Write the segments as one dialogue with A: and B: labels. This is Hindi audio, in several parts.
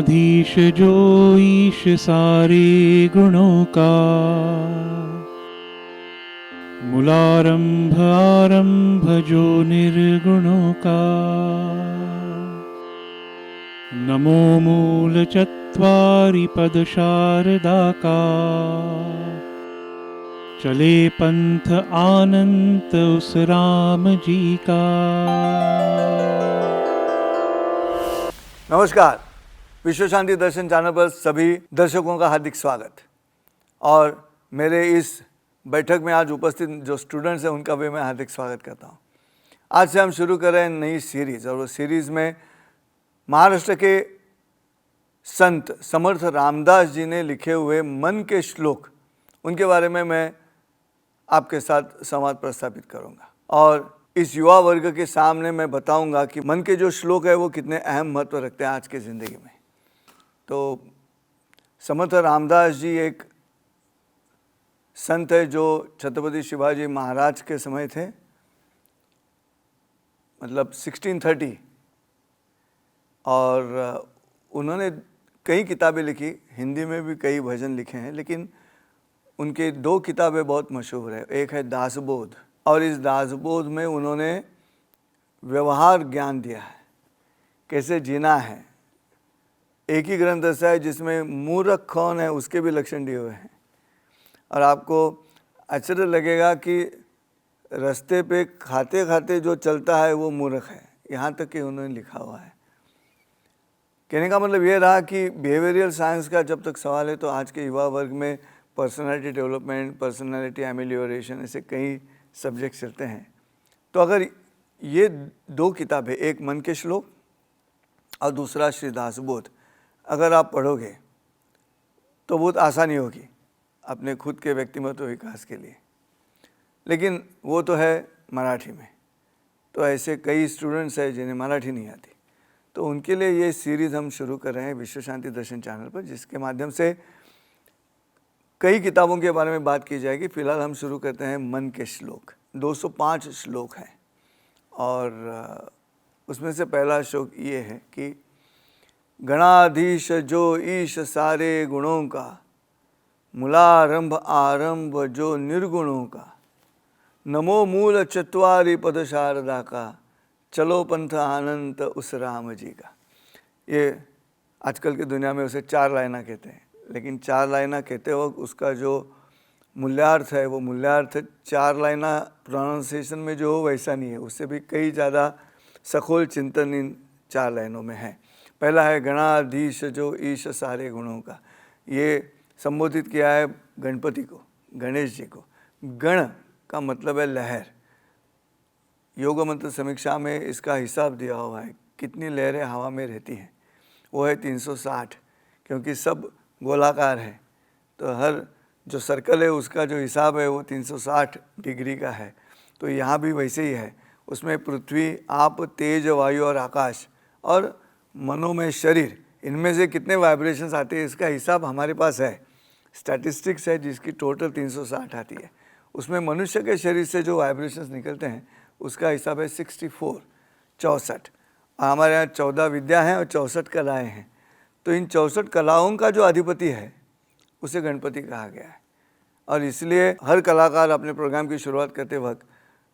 A: गणाधीश जो ईश सारे गुणों का, मूलारंभ आरंभ जो निर्गुणों का। नमो मूल चत्वारि पद शारदा का, चले पंथ आनंत उस राम जी का।
B: नमस्कार, विश्व शांति दर्शन चैनल पर सभी दर्शकों का हार्दिक स्वागत। और मेरे इस बैठक में आज उपस्थित जो स्टूडेंट्स हैं उनका भी मैं हार्दिक स्वागत करता हूं। आज से हम शुरू कर रहे हैं नई सीरीज़, और वो सीरीज़ में महाराष्ट्र के संत समर्थ रामदास जी ने लिखे हुए मन के श्लोक, उनके बारे में मैं आपके साथ संवाद प्रस्थापित करूंगा। और इस युवा वर्ग के सामने मैं बताऊंगा कि मन के जो श्लोक है वो कितने अहम महत्व रखते हैं आज की ज़िंदगी में। तो समर्थ रामदास जी एक संत है जो छत्रपति शिवाजी महाराज के समय थे, मतलब 1630, और उन्होंने कई किताबें लिखी, हिंदी में भी कई भजन लिखे हैं, लेकिन उनके दो किताबें बहुत मशहूर है। एक है दासबोध, और इस दासबोध में उन्होंने व्यवहार ज्ञान दिया है, कैसे जीना है। एक ही ग्रंथ ऐसा है जिसमें मूर्ख कौन है उसके भी लक्षण दिए हुए हैं। और आपको आश्चर्य लगेगा कि रास्ते पे खाते खाते जो चलता है वो मूर्ख है, यहाँ तक कि उन्होंने लिखा हुआ है। कहने का मतलब ये रहा कि बिहेवियरल साइंस का जब तक सवाल है तो आज के युवा वर्ग में पर्सनालिटी डेवलपमेंट, पर्सनालिटी एमेलियोरेशन, ऐसे कई सब्जेक्ट चलते हैं। तो अगर ये दो किताबें, एक मन के श्लोक और दूसरा श्री दासबोध, अगर आप पढ़ोगे तो बहुत आसानी होगी अपने खुद के व्यक्तिमत्व विकास के लिए। लेकिन वो तो है मराठी में, तो ऐसे कई स्टूडेंट्स हैं जिन्हें मराठी नहीं आती, तो उनके लिए ये सीरीज़ हम शुरू कर रहे हैं विश्व शांति दर्शन चैनल पर, जिसके माध्यम से कई किताबों के बारे में बात की जाएगी। फिलहाल हम शुरू करते हैं मन के श्लोक। 205 श्लोक हैं, और उसमें से पहला श्लोक ये है कि गणाधीश जो ईश सारे गुणों का, मूलारंभ आरंभ जो निर्गुणों का। नमो मूल चत्वारि पद शारदा का, चलो पंथ अनंत उस राम जी का। ये आजकल की दुनिया में उसे 4 लाइना कहते हैं, लेकिन 4 लाइना कहते वक्त उसका जो मूल्यार्थ है वो मूल्यार्थ 4 लाइना प्रोनाउंसिएशन में जो हो वैसा नहीं है, उससे भी कई ज़्यादा सखोल चिंतन इन 4 लाइनों में है। पहला है गणाधीश जो ईश सारे गुणों का। ये संबोधित किया है गणपति को, गणेश जी को। गण का मतलब है लहर। योग मंत्र समीक्षा में इसका हिसाब दिया हुआ है, कितनी लहरें हवा में रहती हैं। वो है 360, क्योंकि सब गोलाकार है, तो हर जो सर्कल है उसका जो हिसाब है वो 360 डिग्री का है। तो यहाँ भी वैसे ही है। उसमें पृथ्वी, आप, तेज, वायु और आकाश और मनोमय शरीर, इनमें से कितने वाइब्रेशंस आते हैं इसका हिसाब हमारे पास है। स्टैटिस्टिक्स है जिसकी टोटल 360 आती है। उसमें मनुष्य के शरीर से जो वाइब्रेशंस निकलते हैं उसका हिसाब है 64, 64। हमारे यहाँ 14 विद्या हैं और 64 कलाएँ हैं। तो इन 64 कलाओं का जो अधिपति है उसे गणपति कहा गया है। और इसलिए हर कलाकार अपने प्रोग्राम की शुरुआत करते वक्त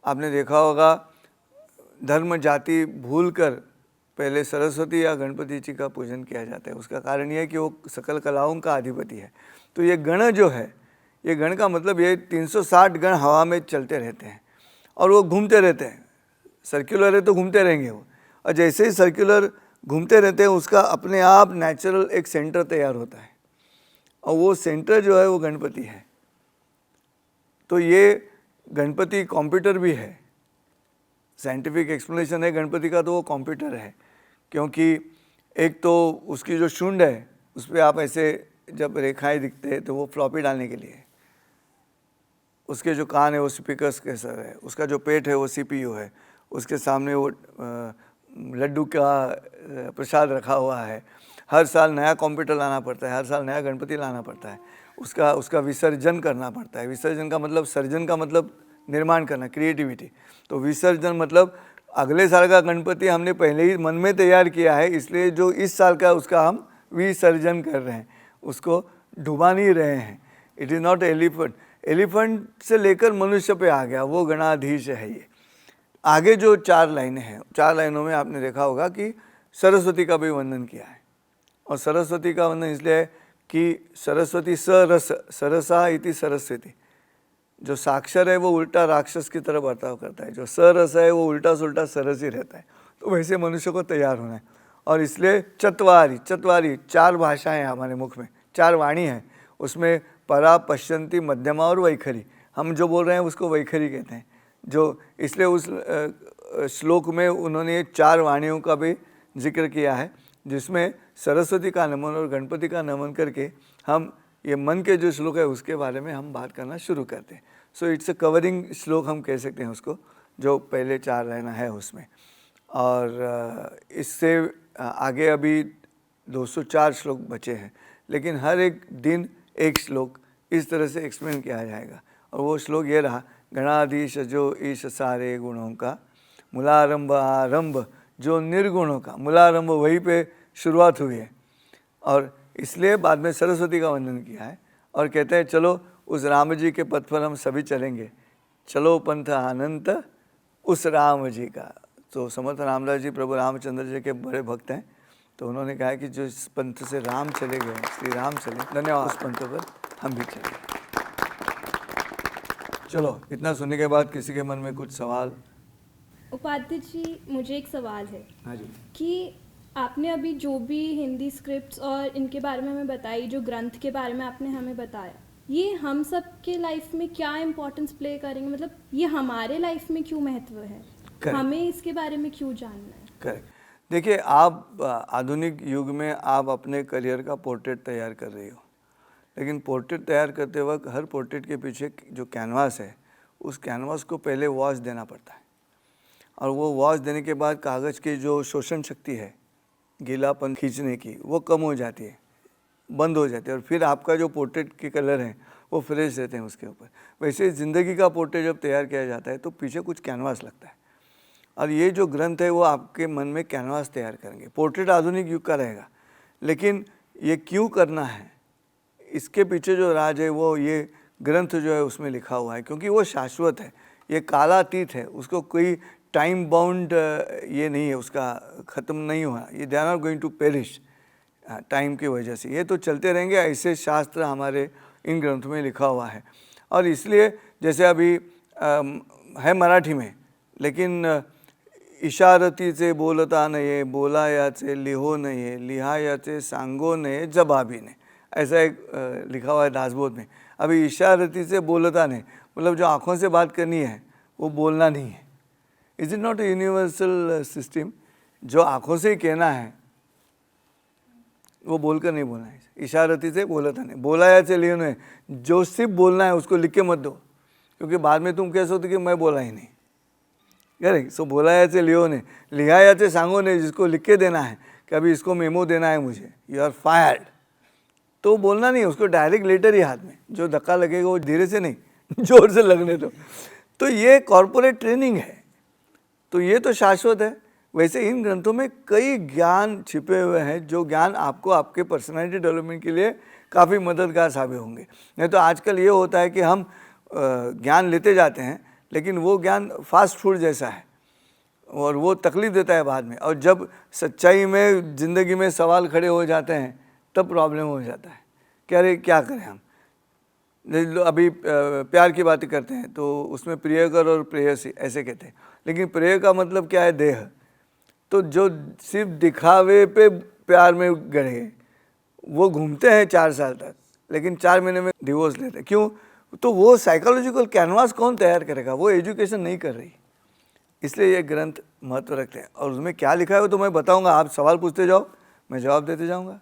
B: आपने देखा होगा, धर्म जाति भूलकर पहले सरस्वती या गणपति जी का पूजन किया जाता है। उसका कारण यह है कि वो सकल कलाओं का अधिपति है। तो ये गण जो है, ये गण का मतलब ये 360 गण हवा में चलते रहते हैं और वो घूमते रहते हैं। सर्कुलर है तो घूमते रहेंगे वो, और जैसे ही सर्कुलर घूमते रहते हैं उसका अपने आप नेचुरल एक सेंटर तैयार होता है, और वो सेंटर जो है वो गणपति है। तो ये गणपति कंप्यूटर भी है, साइंटिफिक एक्सप्लेनेशन है गणपति का, तो वो कंप्यूटर है। क्योंकि एक तो उसकी जो शुंड है उस पर आप ऐसे जब रेखाएं दिखते हैं तो वो फ्लॉपी डालने के लिए, उसके जो कान है वो स्पीकर्स के सर है, उसका जो पेट है वो सीपीयू है, उसके सामने वो लड्डू का प्रसाद रखा हुआ है। हर साल नया कंप्यूटर लाना पड़ता है, हर साल नया गणपति लाना पड़ता है, उसका विसर्जन करना पड़ता है। विसर्जन का मतलब, सर्जन का मतलब निर्माण करना, क्रिएटिविटी। तो विसर्जन मतलब अगले साल का गणपति हमने पहले ही मन में तैयार किया है, इसलिए जो इस साल का उसका हम विसर्जन कर रहे हैं, उसको डुबा नहीं रहे हैं। It is not elephant, elephant से लेकर मनुष्य पे आ गया, वो गणाधीश है ये। आगे जो 4 लाइनें हैं, 4 लाइनों में आपने देखा होगा कि सरस्वती का भी वर्णन किया है। और सरस्वती का वर्णन इसलिए है कि सरस्वती सरस, सरसा इति सरस्वती। जो साक्षर है वो उल्टा राक्षस की तरह बर्ताव करता है, जो सरस है वो उल्टा सुल्टा सरस ही रहता है। तो वैसे मनुष्य को तैयार होना है। और इसलिए चत्वारी, 4 भाषाएं हैं हमारे मुख में, 4 वाणी हैं, उसमें परा, पश्यंती, मध्यमा और वैखरी। हम जो बोल रहे हैं उसको वैखरी कहते हैं। जो इसलिए उस श्लोक में उन्होंने 4 वाणियों का भी जिक्र किया है, जिसमें सरस्वती का नमन और गणपति का नमन करके हम ये मन के जो श्लोक है उसके बारे में हम बात करना शुरू करते हैं। सो इट्स अ कवरिंग श्लोक हम कह सकते हैं उसको, जो पहले 4 लाइन है उसमें। और इससे आगे अभी 204 श्लोक बचे हैं, लेकिन हर एक दिन एक श्लोक इस तरह से एक्सप्लेन किया जाएगा। और वो श्लोक ये रहा, गणाधीश जो ईश सारे गुणों का, मूलारंभ आरंभ जो निर्गुणों का। मूलारंभ वहीं पे शुरुआत हुई है, और इसलिए बाद में सरस्वती का वर्णन किया है। और कहते हैं चलो उस राम जी के पथ पर हम सभी चलेंगे, चलो पंथ अनंत उस राम जी का। तो समर्थ रामदास जी प्रभु रामचंद्र जी के बड़े भक्त हैं, तो उन्होंने कहा कि जो इस पंथ से राम चले गए, श्री राम चले, धन्यवाद, उस पंथ पर हम भी चले। चलो, इतना सुनने के बाद किसी के मन में कुछ सवाल?
C: उपाध्याय जी, मुझे एक सवाल है।
B: हाँ जी।
C: कि आपने अभी जो भी हिंदी स्क्रिप्ट्स और इनके बारे में हमें बताई, जो ग्रंथ के बारे में आपने हमें बताया, ये हम सब के लाइफ में क्या इम्पोर्टेंस प्ले करेंगे? मतलब ये हमारे लाइफ में क्यों महत्व है? हमें इसके बारे में क्यों जानना है?
B: करेक्ट। देखिए, आप आधुनिक युग में आप अपने करियर का पोर्ट्रेट तैयार कर रही हो, लेकिन पोर्ट्रेट तैयार करते वक्त हर पोर्ट्रेट के पीछे जो कैनवास है, उस कैनवास को पहले वॉश देना पड़ता है। और वो वॉश देने के बाद कागज़ की जो शोषण शक्ति है, गीलापन खींचने की, वो कम हो जाती है, बंद हो जाती है, और फिर आपका जो पोर्ट्रेट के कलर हैं वो फ्रेश रहते हैं उसके ऊपर। वैसे ज़िंदगी का पोर्ट्रेट जब तैयार किया जाता है तो पीछे कुछ कैनवास लगता है, और ये जो ग्रंथ है वो आपके मन में कैनवास तैयार करेंगे। पोर्ट्रेट आधुनिक युग का रहेगा, लेकिन ये क्यों करना है, इसके पीछे जो राज है वो ये ग्रंथ जो है उसमें लिखा हुआ है, क्योंकि वो शाश्वत है, ये कालातीत है, उसको कोई टाइम बाउंड ये नहीं है, उसका ख़त्म नहीं हुआ, ये they are not going to perish time की वजह से, ये तो चलते रहेंगे। ऐसे शास्त्र हमारे इन ग्रंथों में लिखा हुआ है। और इसलिए जैसे अभी है मराठी में, लेकिन इशारतीचे बोलता नये, बोलायाचे लिहो नये, लिहायाचे सांगो नये, जबाबी ने, ऐसा एक लिखा हुआ है दासबोध में। अभी इशारती से बोलता नहीं, मतलब जो आँखों से बात करनी है वो बोलना नहीं है। Is it not a universal system? जो आँखों से ही कहना है वो बोलकर नहीं बोलना है। इशारती से बोलता नहीं, बोलायाचे लिहो नये, जो सिर्फ बोलना है उसको लिख के मत दो, क्योंकि बाद में तुम कह सकते कि मैं बोला ही नहीं। करेक्ट। सो बोलायाचे लिहो ने, लिहायाचे सांगो ने, जिसको लिख के देना है कि अभी इसको मेमो देना है मुझे, यू आर फायर्ड, तो बोलना नहीं, उसको डायरेक्ट लेटर ही हाथ में, जो धक्का लगेगा वो धीरे से नहीं जोर से लगने दो। तो ये कॉर्पोरेट ट्रेनिंग है, तो ये तो शाश्वत है। वैसे इन ग्रंथों में कई ज्ञान छिपे हुए हैं, जो ज्ञान आपको आपके पर्सनालिटी डेवलपमेंट के लिए काफ़ी मददगार साबित होंगे। नहीं तो आजकल ये होता है कि हम ज्ञान लेते जाते हैं, लेकिन वो ज्ञान फास्ट फूड जैसा है और वो तकलीफ देता है बाद में, और जब सच्चाई में ज़िंदगी में सवाल खड़े हो जाते हैं तब प्रॉब्लम हो जाता है कि अरे क्या करें हम। अभी प्यार की बातें करते हैं तो उसमें प्रियकर और प्रेयसी ऐसे कहते हैं, लेकिन प्रेय का मतलब क्या है? देह। तो जो सिर्फ दिखावे पे प्यार में गए वो घूमते हैं 4 साल तक, लेकिन 4 महीने में डिवोर्स लेते हैं। क्यों? तो वो साइकोलॉजिकल कैनवास कौन तैयार करेगा? वो एजुकेशन नहीं कर रही। इसलिए ये ग्रंथ महत्व रखते हैं। और उसमें क्या लिखा है तो मैं बताऊंगा, आप सवाल पूछते जाओ, मैं जवाब देते जाऊंगा।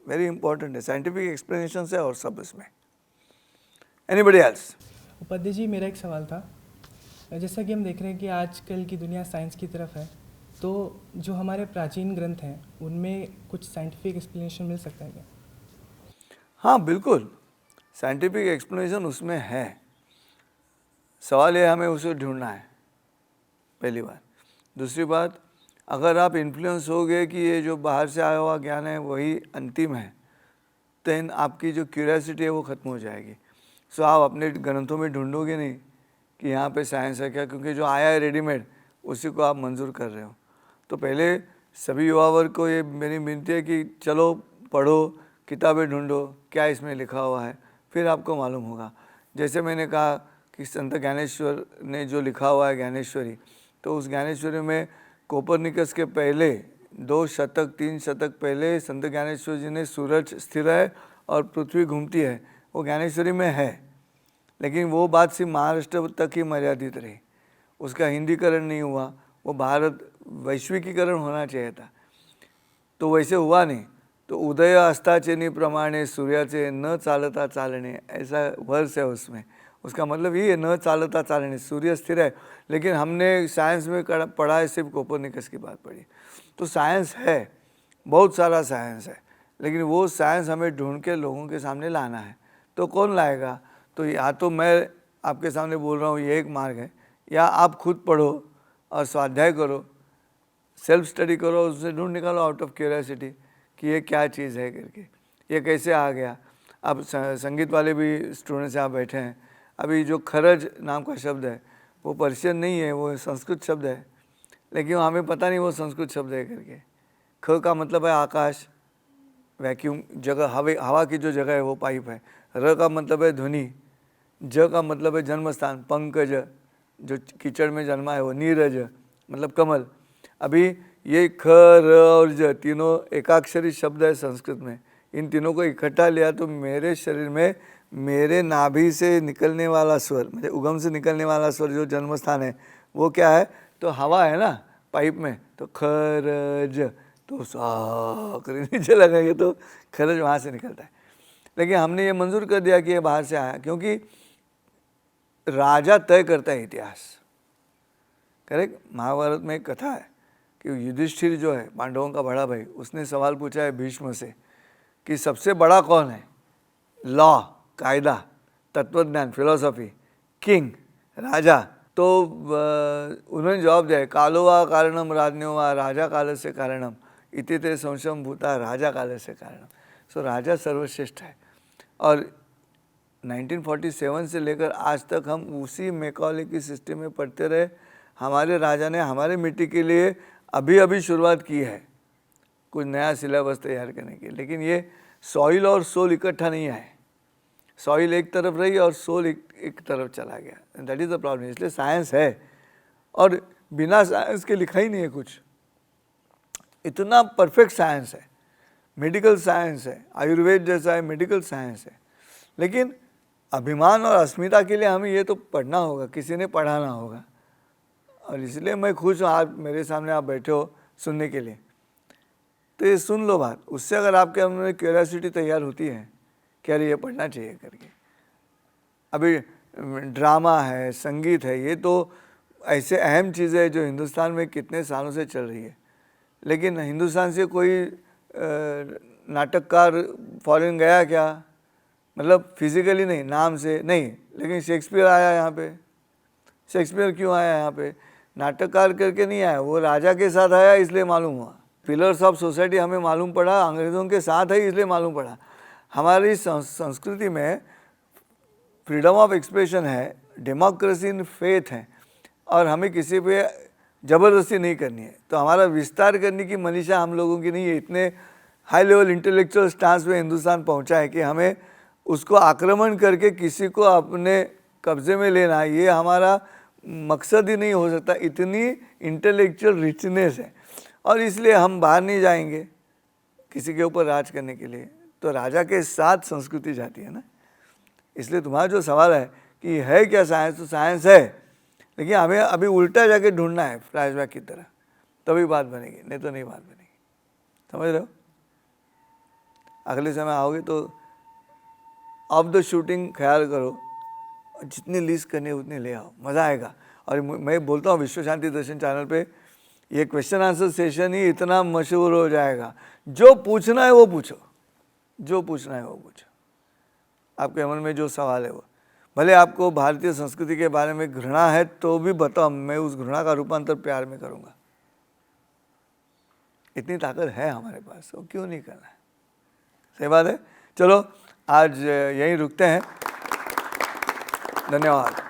B: वेरी इंपॉर्टेंट है, साइंटिफिक एक्सप्लेनेशन है और सब इसमें। Anybody else?
D: उपाध्याय जी, मेरा एक सवाल था। जैसा कि हम देख रहे हैं कि आजकल की दुनिया साइंस की तरफ है, तो जो हमारे प्राचीन ग्रंथ हैं उनमें कुछ साइंटिफिक एक्सप्लेनेशन मिल सकता है क्या?
B: हाँ बिल्कुल, साइंटिफिक एक्सप्लेनेशन उसमें है। सवाल ये हमें उसे ढूंढना है, पहली बात। दूसरी बात, अगर आप इन्फ्लुएंस हो गए कि ये जो बाहर से आया हुआ ज्ञान है वही अंतिम है, देन आपकी जो क्यूरियोसिटी है वो ख़त्म हो जाएगी। सो आप अपने ग्रंथों में ढूंढोगे नहीं कि यहाँ पे साइंस है क्या, क्योंकि जो आया है रेडीमेड उसी को आप मंजूर कर रहे हो। तो पहले सभी युवा वर्ग को ये मेरी विनती है कि चलो पढ़ो, किताबें ढूंढो, क्या इसमें लिखा हुआ है, फिर आपको मालूम होगा। जैसे मैंने कहा कि संत ज्ञानेश्वर ने जो लिखा हुआ है ज्ञानेश्वरी, तो उस ज्ञानेश्वरी में कोपरनिकस के पहले 2 शतक 3 शतक पहले संत ज्ञानेश्वर जी ने सूरज स्थिर है और पृथ्वी घूमती है, वो ज्ञानेश्वरी में है। लेकिन वो बात सिर्फ महाराष्ट्र तक ही मर्यादित रही, उसका हिंदीकरण नहीं हुआ। वो भारत वैश्विकीकरण होना चाहिए था, तो वैसे हुआ नहीं। तो उदय अस्ताचेनी प्रमाणे सूर्याचे न चालता चालने, ऐसा वर्ष है उसमें। उसका मतलब ये न चालता चालने, सूर्य स्थिर है, लेकिन हमने साइंस में पढ़ा है सिर्फ कोपरनिकस की बात पढ़ी। तो साइंस है, बहुत सारा साइंस है, लेकिन वो साइंस हमें ढूंढ के लोगों के सामने लाना है। तो कौन लाएगा? तो या तो मैं आपके सामने बोल रहा हूँ ये एक मार्ग है, या आप खुद पढ़ो और स्वाध्याय करो, सेल्फ स्टडी करो, उससे ढूंढ निकालो आउट ऑफ क्यूरियोसिटी कि ये क्या चीज़ है करके, ये कैसे आ गया। अब संगीत वाले भी स्टूडेंट्स यहाँ बैठे हैं, अभी जो खरज नाम का शब्द है वो पर्शियन नहीं है, वो संस्कृत शब्द है, लेकिन हमें पता नहीं वो संस्कृत शब्द है करके। ख का मतलब है आकाश, वैक्यूम जगह, हवा की जो जगह है वो पाइप है। र का मतलब है ध्वनि, ज का मतलब है जन्म स्थान, पंकज जो कीचड़ में जन्मा है वो, नीरज मतलब कमल। अभी ये ख र और ज तीनों एकाक्षरी शब्द है संस्कृत में, इन तीनों को इकट्ठा लिया तो मेरे शरीर में मेरे नाभि से निकलने वाला स्वर, मतलब उगम से निकलने वाला स्वर जो जन्म स्थान है वो क्या है? तो हवा है ना पाइप में, तो खरज, तो सा नीचे लगाएंगे तो खरज वहाँ से निकलता है। लेकिन हमने ये मंजूर कर दिया कि ये बाहर से आया, क्योंकि राजा तय करता है इतिहास। करेक्ट। महाभारत में एक कथा है कि युधिष्ठिर जो है पांडवों का बड़ा भाई, उसने सवाल पूछा है भीष्म से कि सबसे बड़ा कौन है? लॉ, कायदा, तत्वज्ञान, फिलोसॉफी, किंग, राजा। तो उन्होंने जवाब दिया कालो वा कारणम राज्ञो वा राजा कालस्य कारणम इति ते संशयम भूता राजा कालस्य कारणम। सो राजा सर्वश्रेष्ठ है। और 1947 से लेकर आज तक हम उसी मैकॉले की सिस्टम में पढ़ते रहे। हमारे राजा ने हमारे मिट्टी के लिए अभी अभी शुरुआत की है कुछ नया सिलेबस तैयार करने के, लेकिन ये सॉइल और सोल इकट्ठा नहीं आए। सॉइल एक तरफ रही और सोल एक तरफ चला गया। That is the problem. इसलिए साइंस है और बिना साइंस के लिखा ही नहीं है कुछ। इतना परफेक्ट साइंस है, मेडिकल साइंस है, आयुर्वेद जैसा है, मेडिकल साइंस है। लेकिन अभिमान और अस्मिता के लिए हमें ये तो पढ़ना होगा, किसी ने पढ़ाना होगा। और इसलिए मैं खुश हूँ आप मेरे सामने आप बैठे हो सुनने के लिए। तो ये सुन लो बात, उससे अगर आपके अंदर क्यूरियोसिटी तैयार होती है कि अरे ये पढ़ना चाहिए करके। अभी ड्रामा है, संगीत है, ये तो ऐसे अहम चीज़ें हैं जो हिंदुस्तान में कितने सालों से चल रही है। लेकिन हिंदुस्तान से कोई नाटककार फॉरेन गया क्या? मतलब फिजिकली नहीं, नाम से नहीं, लेकिन शेक्सपियर आया यहाँ पे। शेक्सपियर क्यों आया यहाँ पे? नाटककार करके नहीं आया, वो राजा के साथ आया इसलिए मालूम हुआ। पिलर्स ऑफ सोसाइटी हमें मालूम पड़ा, अंग्रेज़ों के साथ है इसलिए मालूम पड़ा। हमारी संस्कृति में फ्रीडम ऑफ एक्सप्रेशन है, डेमोक्रेसी इन फेथ है, और हमें किसी पे ज़बरदस्ती नहीं करनी है। तो हमारा विस्तार करने की मनीषा हम लोगों की नहीं है। इतने हाई लेवल इंटेलेक्चुअल स्टांस में हिंदुस्तान पहुंचा है कि हमें उसको आक्रमण करके किसी को अपने कब्जे में लेना, ये हमारा मकसद ही नहीं हो सकता। इतनी इंटेलेक्चुअल रिचनेस है, और इसलिए हम बाहर नहीं जाएंगे किसी के ऊपर राज करने के लिए। तो राजा के साथ संस्कृति जाती है ना। इसलिए तुम्हारा जो सवाल है कि है क्या साइंस, तो साइंस है, लेकिन हमें अभी उल्टा जाके ढूंढना है फ्लैशबैक की तरह, तभी बात बनेगी, नहीं तो नहीं बात बनेगी। समझ रहे हो? अगले समय आओगे तो ऑफ द शूटिंग ख्याल करो, जितनी लिस्ट करनी है उतनी ले आओ, मज़ा आएगा। और मैं बोलता हूँ विश्व शांति दर्शन चैनल पे ये क्वेश्चन आंसर सेशन ही इतना मशहूर हो जाएगा। जो पूछना है वो पूछो, जो पूछना है वो पूछो, आपके मन में जो सवाल है वो। भले आपको भारतीय संस्कृति के बारे में घृणा है तो भी बताओ, मैं उस घृणा का रूपांतर प्यार में करूँगा। इतनी ताकत है हमारे पास, तो क्यों नहीं करना है? सही बात है। चलो आज यहीं रुकते हैं। धन्यवाद।